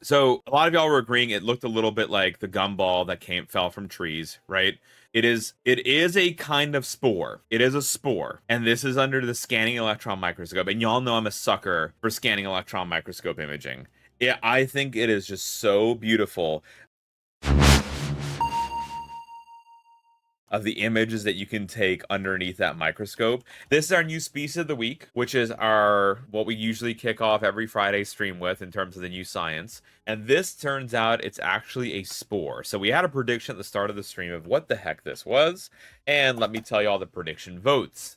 So a lot of y'all were agreeing it looked a little bit like the gumball that fell from trees, right? It is a kind of spore. It is a spore. And this is under the scanning electron microscope. And y'all know I'm a sucker for scanning electron microscope imaging. Yeah, I think it is just so beautiful of the images that you can take underneath that microscope. This is our new species of the week, which is our what we usually kick off every Friday stream with in terms of the new science. And this turns out it's actually a spore. So we had a prediction at the start of the stream of what the heck this was. And let me tell you all the prediction votes.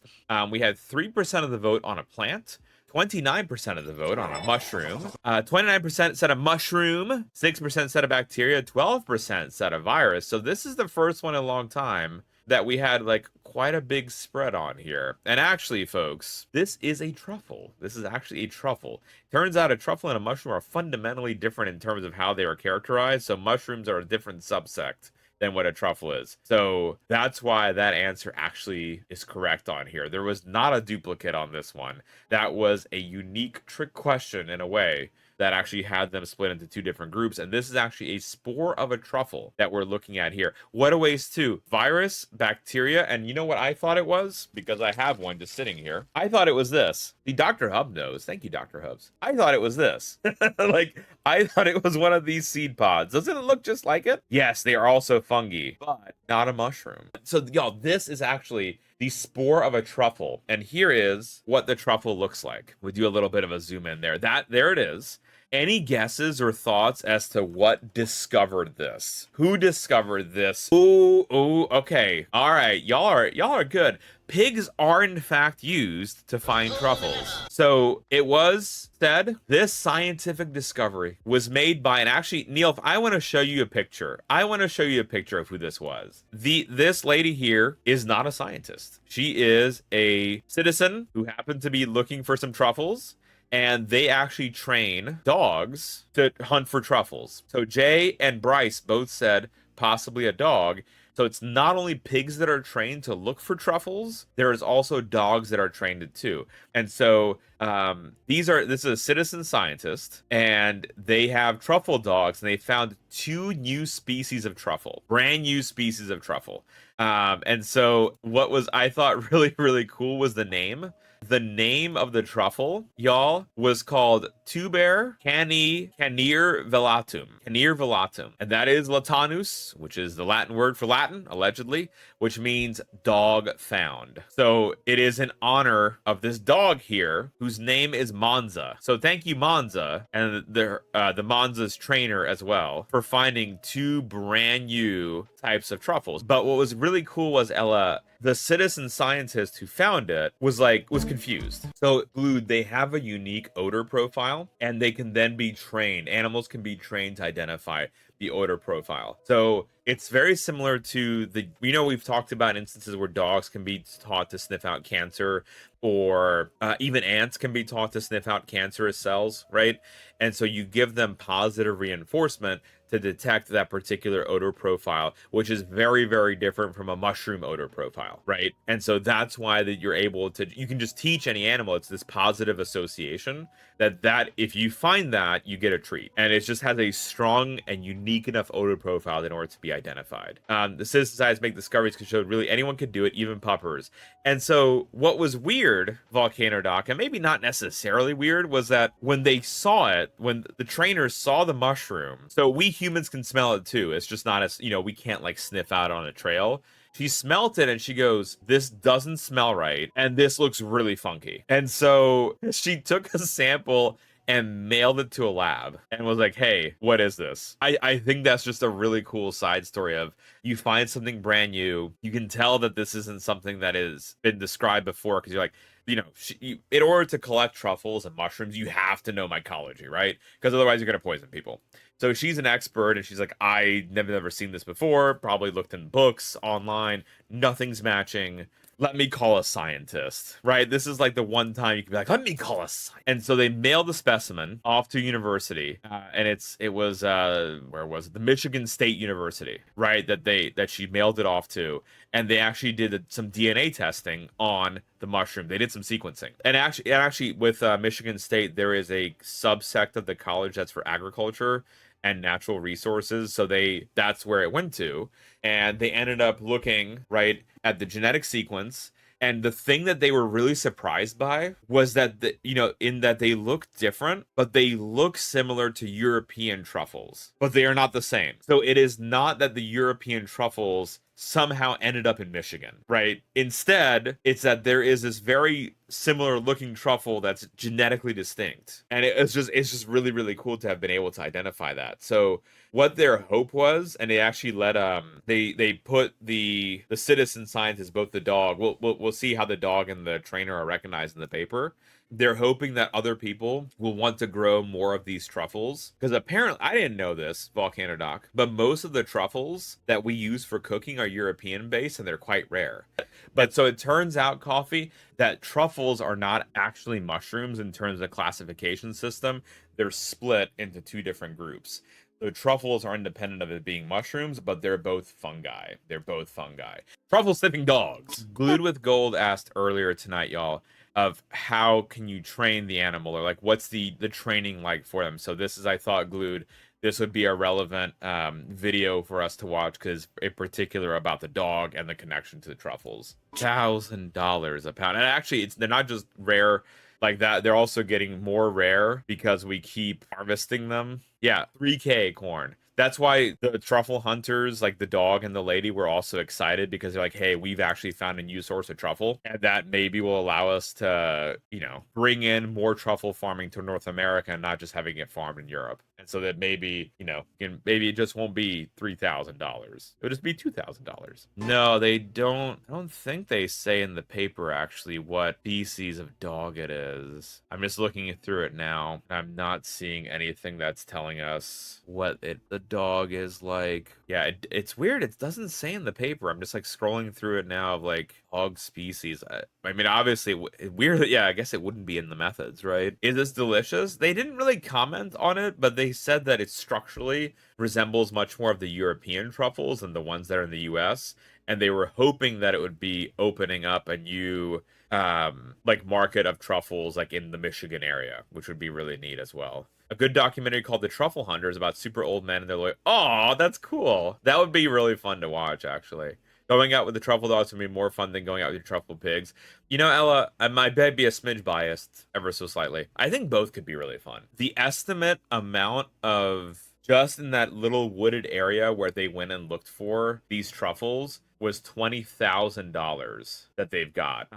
We had 3% of the vote on a plant. 29% of the vote on a mushroom. 29% said a mushroom. 6% said a bacteria. 12% said a virus. So this is the first one in a long time that we had like quite a big spread on here. And actually, folks, this is a truffle. This is actually a truffle. Turns out a truffle and a mushroom are fundamentally different in terms of how they are characterized. So mushrooms are a different subsect than what a truffle is. So that's why that answer actually is correct on here. There was not a duplicate on this one. That was a unique trick question in a way that actually had them split into two different groups. And this is actually a spore of a truffle that we're looking at here. What a waste too. Virus, bacteria, and you know what I thought it was? Because I have one just sitting here. I thought it was this. The Dr. Hub knows. Thank you, Dr. Hubs. I thought it was this. Like, I thought it was one of these seed pods. Doesn't it look just like it? Yes, they are also fungi, but not a mushroom. So, y'all, this is actually the spore of a truffle. And here is what the truffle looks like. We do a little bit of a zoom in there. There it is. Any guesses or thoughts as to what discovered this? Who discovered this? Ooh, okay. All right, y'all are good. Pigs are in fact used to find truffles. So it was said this scientific discovery was made by, and actually, Neil, I want to show you a picture. I want to show you a picture of who this was. This lady here is not a scientist. She is a citizen who happened to be looking for some truffles. And they actually train dogs to hunt for truffles. So Jay and Bryce both said possibly a dog. So it's not only pigs that are trained to look for truffles, there is also dogs that are trained too. And so this is a citizen scientist, and they have truffle dogs, and they found two new species of truffle, brand new species of truffle. And so what was I thought really, really cool was the name. The name of the truffle, y'all, was called Tuber canier vellatum. Canier vellatum. And that is Latanus, which is the Latin word for Latin, allegedly, which means dog found. So it is in honor of this dog here, whose name is Monza. So thank you, Monza, and the Monza's trainer as well, for finding two brand new types of truffles. But what was really cool was Ella, the citizen scientist who found it, was confused. So they have a unique odor profile, and they can then be trained. Animals can be trained to identify the odor profile. So it's very similar to we've talked about instances where dogs can be taught to sniff out cancer, or even ants can be taught to sniff out cancerous cells, right? And so you give them positive reinforcement to detect that particular odor profile, which is very, very different from a mushroom odor profile, right? And so that's why that you can just teach any animal, it's this positive association that if you find that, you get a treat. And it just has a strong and unique enough odor profile in order to be identified. The citizen scientists make discoveries that showed really anyone could do it, even puppers. And so what was weird, Volcano Doc, and maybe not necessarily weird, was that when they saw it, when the trainers saw the mushroom, so we humans can smell it too. It's just not as, we can't like sniff out on a trail. She smelt it and she goes, this doesn't smell right. And this looks really funky. And so she took a sample and mailed it to a lab and was like, hey, what is this? I think that's just a really cool side story of you find something brand new. You can tell that this isn't something that has been described before, because you're like, in order to collect truffles and mushrooms, you have to know mycology, right? Because otherwise you're going to poison people. So she's an expert, and she's like, I never seen this before, probably looked in books, online, nothing's matching. Let me call a scientist, right? This is like the one time you can be like, let me call a scientist. And so they mailed the specimen off to university, and it was where was it? The Michigan State University, right? That she mailed it off to, and they actually did some DNA testing on the mushroom. They did some sequencing. And actually with Michigan State, there is a subsect of the college that's for agriculture and natural resources. So that's where it went to. And they ended up looking right at the genetic sequence. And the thing that they were really surprised by was that in that they look different, but they look similar to European truffles, but they are not the same. So it is not that the European truffles somehow ended up in Michigan, right? Instead, it's that there is this very similar looking truffle that's genetically distinct. And it's just really, really cool to have been able to identify that. So what their hope was, and they actually let they put the citizen scientists, both the dog, we'll see how the dog and the trainer are recognized in the paper. They're hoping that other people will want to grow more of these truffles, because apparently, I didn't know this, Volcano Doc, but most of the truffles that we use for cooking are European based and they're quite rare. But so it turns out, Coffee, that truffles are not actually mushrooms in terms of classification system. They're split into two different groups. The truffles are independent of it being mushrooms, but they're both fungi. Truffle sniffing dogs. Glued with Gold asked earlier tonight, y'all, of how can you train the animal, or like what's the training like for them. So this is, I thought, Glued, this would be a relevant video for us to watch, because in particular about the dog and the connection to the truffles. $1,000 a pound. And actually, they're not just rare like that, they're also getting more rare because we keep harvesting them. Yeah, 3K corn. That's why the truffle hunters, like the dog and the lady, were also excited, because they're like, hey, we've actually found a new source of truffle, and that maybe will allow us to, bring in more truffle farming to North America and not just having it farmed in Europe. And so that maybe, maybe it just won't be $3,000. It'll just be $2,000. No, they don't. I don't think they say in the paper actually what species of dog it is. I'm just looking through it now. I'm not seeing anything that's telling us what the dog is like. Yeah, it's weird. It doesn't say in the paper. I'm just like scrolling through it now of like dog species. I mean, obviously, weird. Yeah, I guess it wouldn't be in the methods, right? Is this delicious? They didn't really comment on it, but they said that it structurally resembles much more of the European truffles than the ones that are in the US. And they were hoping that it would be opening up a new like market of truffles like in the Michigan area, which would be really neat as well. A good documentary called The Truffle Hunters about super old men, and they're like, oh, that's cool. That would be really fun to watch, actually. Going out with the truffle dogs would be more fun than going out with your truffle pigs. Ella, I might be a smidge biased ever so slightly. I think both could be really fun. The estimate amount of just in that little wooded area where they went and looked for these truffles was $20,000 that they've got,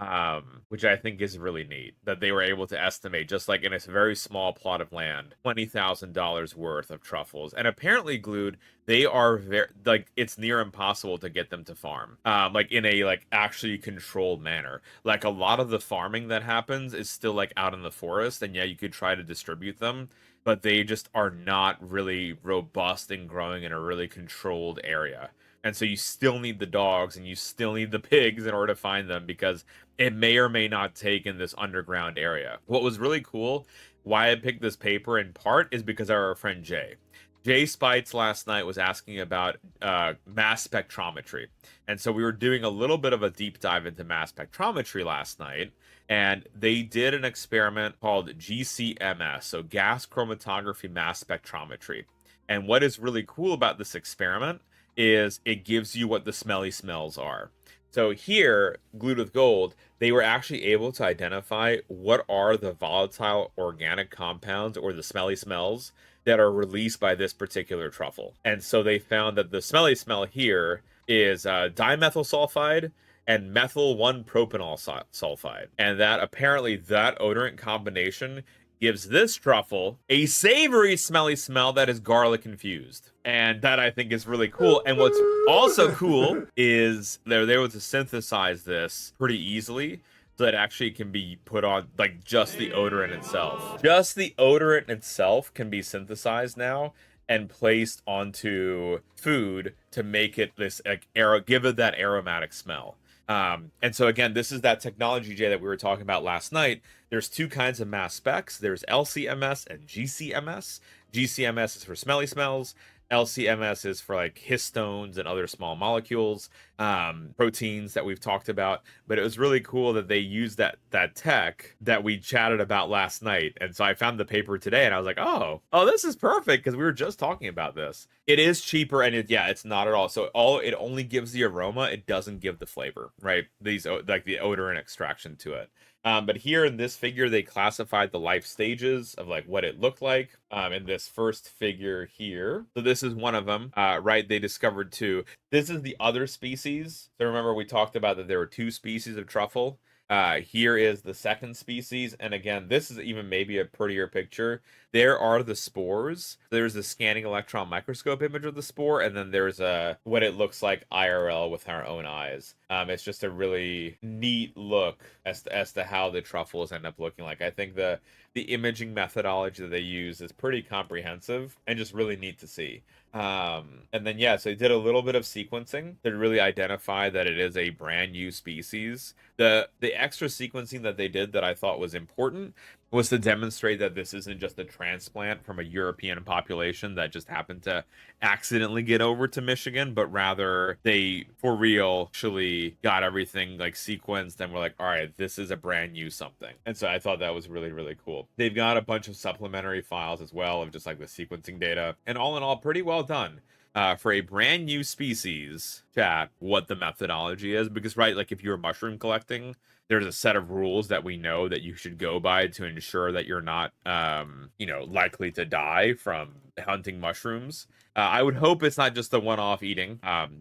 which I think is really neat, that they were able to estimate, just like in a very small plot of land, $20,000 worth of truffles. And apparently, Glued, they are very, like, it's near impossible to get them to farm, like in a like actually controlled manner. Like a lot of the farming that happens is still like out in the forest, and yeah, you could try to distribute them, but they just are not really robust in growing in a really controlled area. And so you still need the dogs and you still need the pigs in order to find them, because it may or may not take in this underground area. What was really cool, why I picked this paper in part, is because of our friend Jay. Jay Spites last night was asking about mass spectrometry. And so we were doing a little bit of a deep dive into mass spectrometry last night. And they did an experiment called GCMS, so gas chromatography mass spectrometry. And what is really cool about this experiment is it gives you what the smelly smells are. So here, Glued with Gold, they were actually able to identify what are the volatile organic compounds or the smelly smells that are released by this particular truffle. And so they found that the smelly smell here is dimethyl sulfide and methyl 1-propanol sulfide. And that apparently that odorant combination gives this truffle a savory smelly smell that is garlic infused. And that I think is really cool. And what's also cool is they're able to synthesize this pretty easily, so that it actually can be put on like just the odorant itself. Just the odorant itself can be synthesized now and placed onto food to make it this like give it that aromatic smell. And so again, this is that technology, Jay, that we were talking about last night. There's two kinds of mass specs. There's LCMS and GCMS. GCMS is for smelly smells. LCMS is for like histones and other small molecules, proteins that we've talked about. But it was really cool that they used that tech that we chatted about last night. And so I found the paper today, and I was like, oh, this is perfect because we were just talking about this. It is cheaper, and it's not at all. So it only gives the aroma; it doesn't give the flavor, right? These like the odor and extraction to it. But here in this figure, they classified the life stages of like what it looked like. In this first figure here, so this is one of them, right? They discovered two. This is the other species. So remember, we talked about that there were two species of truffle. Here is the second species, and again, this is even maybe a prettier picture. There are the spores. There's a scanning electron microscope image of the spore, and then there's a what it looks like IRL with our own eyes. It's just a really neat look as to how the truffles end up looking like. I think the imaging methodology that they use is pretty comprehensive and just really neat to see. And then so they did a little bit of sequencing to really identify that it is a brand new species. The extra sequencing that they did that I thought was important was to demonstrate that this isn't just a transplant from a European population that just happened to accidentally get over to Michigan, but rather they, for real, actually got everything like sequenced and were like, all right, this is a brand new something. And so I thought that was really, really cool. They've got a bunch of supplementary files as well of just like the sequencing data. And all in all, pretty well done. For a brand new species, chat what the methodology is, because right, like if you're mushroom collecting, there's a set of rules that we know that you should go by to ensure that you're not likely to die from hunting mushrooms. I would hope it's not just a one-off eating.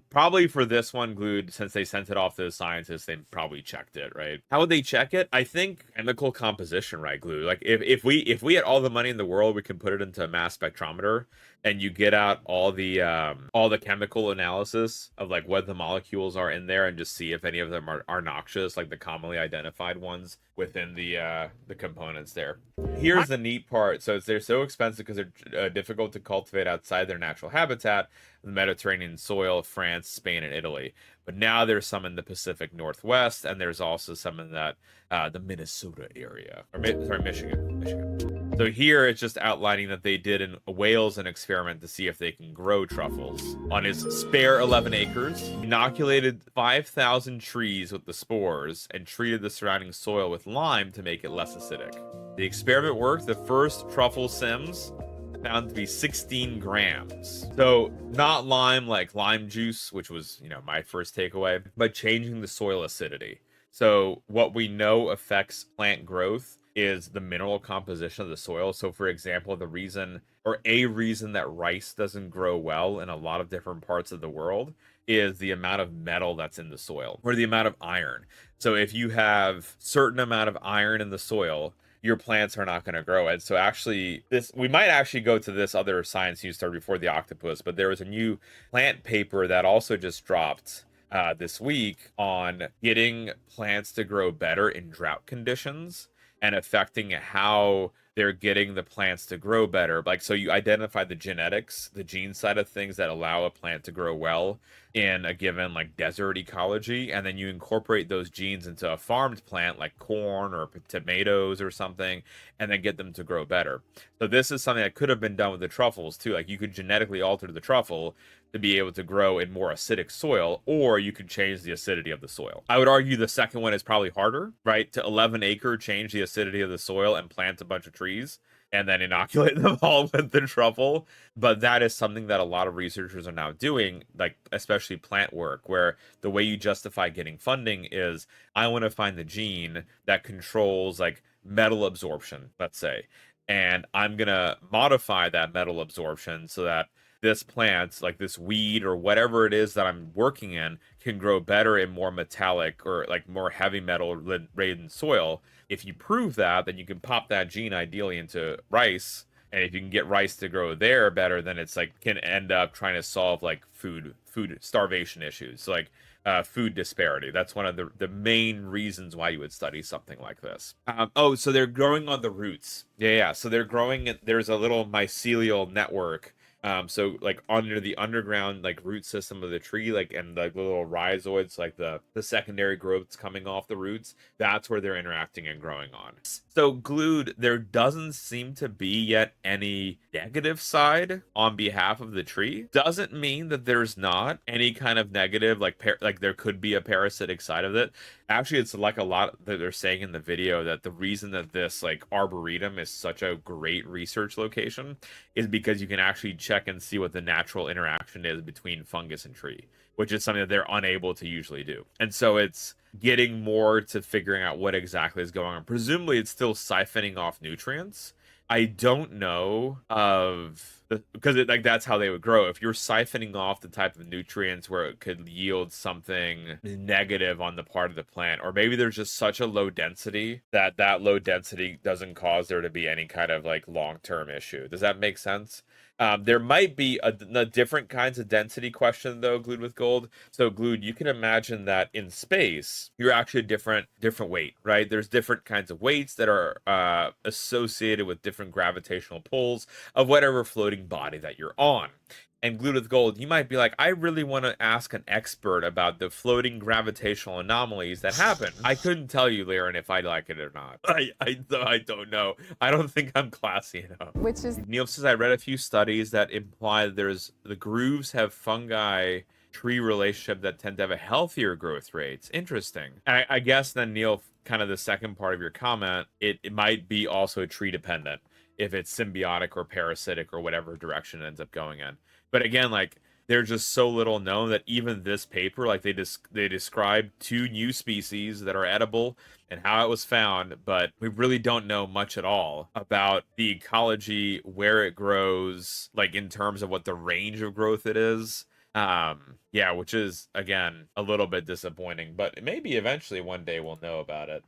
Probably for this one, glued, since they sent it off to the scientists, they probably checked it, right? How would they check it? I think chemical composition, right, glue. Like if we had all the money in the world, we can put it into a mass spectrometer, and you get out all the chemical analysis of like what the molecules are in there, and just see if any of them are noxious, like the commonly identified ones within the components there. Here's the neat part. So they're so expensive because they're difficult to cultivate outside their natural habitat, the Mediterranean soil of France, Spain, and Italy. But now there's some in the Pacific Northwest, and there's also some in that the Minnesota area, or Michigan. So here it's just outlining that they did in Wales an experiment to see if they can grow truffles on his spare 11 acres, inoculated 5,000 trees with the spores, and treated the surrounding soil with lime to make it less acidic. The experiment worked. The first truffle sims found to be 16 grams. So not lime like lime juice, which was, my first takeaway, but changing the soil acidity. So what we know affects plant growth is the mineral composition of the soil. So for example, a reason that rice doesn't grow well in a lot of different parts of the world is the amount of metal that's in the soil, or the amount of iron. So if you have certain amount of iron in the soil, your plants are not going to grow. And so actually we might actually go to this other science news story before the octopus, but there was a new plant paper that also just dropped this week on getting plants to grow better in drought conditions, and affecting how they're getting the plants to grow better. Like, so you identify the genetics, the gene side of things that allow a plant to grow well in a given like desert ecology, and then you incorporate those genes into a farmed plant like corn or tomatoes or something, and then get them to grow better. So this is something that could have been done with the truffles too. Like you could genetically alter the truffle to be able to grow in more acidic soil, or you could change the acidity of the soil. I would argue the second one is probably harder, right? To 11 acre, change the acidity of the soil and plant a bunch of trees and then inoculate them all with the truffle. But that is something that a lot of researchers are now doing, like especially plant work, where the way you justify getting funding is, I want to find the gene that controls like metal absorption, let's say, and I'm gonna modify that metal absorption so that this plant, like this weed or whatever it is that I'm working in, can grow better in more metallic or like more heavy metal laden soil. If you prove that, then you can pop that gene ideally into rice. And if you can get rice to grow there better, then it's like can end up trying to solve like food starvation issues. So like food disparity. That's one of the main reasons why you would study something like this. So they're growing on the roots. Yeah. So they're growing. There's a little mycelial network So like under the underground like root system of the tree, like and like the little rhizoids, like the secondary growths coming off the roots, that's where they're interacting and growing on. So glued, there doesn't seem to be yet any negative side on behalf of the tree. Doesn't mean that there's not any kind of negative, like there could be a parasitic side of it. Actually, it's like a lot that they're saying in the video that the reason that this like arboretum is such a great research location is because you can actually check and see what the natural interaction is between fungus and tree, which is something that they're unable to usually do. And so it's getting more to figuring out what exactly is going on. Presumably, it's still siphoning off nutrients. I don't know of because like that's how they would grow. If you're siphoning off the type of nutrients where it could yield something negative on the part of the plant, or maybe there's just such a low density that that low density doesn't cause there to be any kind of like long-term issue. Does that make sense? There might be a different kinds of density question though, glued with gold. So glued, you can imagine that in space, you're actually a different weight, right? There's different kinds of weights that are associated with different gravitational pulls of whatever floating body that you're on. And glued with gold, you might be like, I really want to ask an expert about the floating gravitational anomalies that happen. I couldn't tell you, Liren, if I like it or not. I don't know. I don't think I'm classy enough. Which is Neil says I read a few studies that imply that there's the grooves have fungi tree relationship that tend to have a healthier growth rates. Interesting. I guess then Neil, kind of the second part of your comment, it might be also tree dependent if it's symbiotic or parasitic or whatever direction it ends up going in. But again, like there's just so little known that even this paper, like they describe 2 new species that are edible and how it was found, but we really don't know much at all about the ecology, where it grows, like in terms of what the range of growth it is. Yeah, which is again a little bit disappointing, but maybe eventually one day we'll know about it.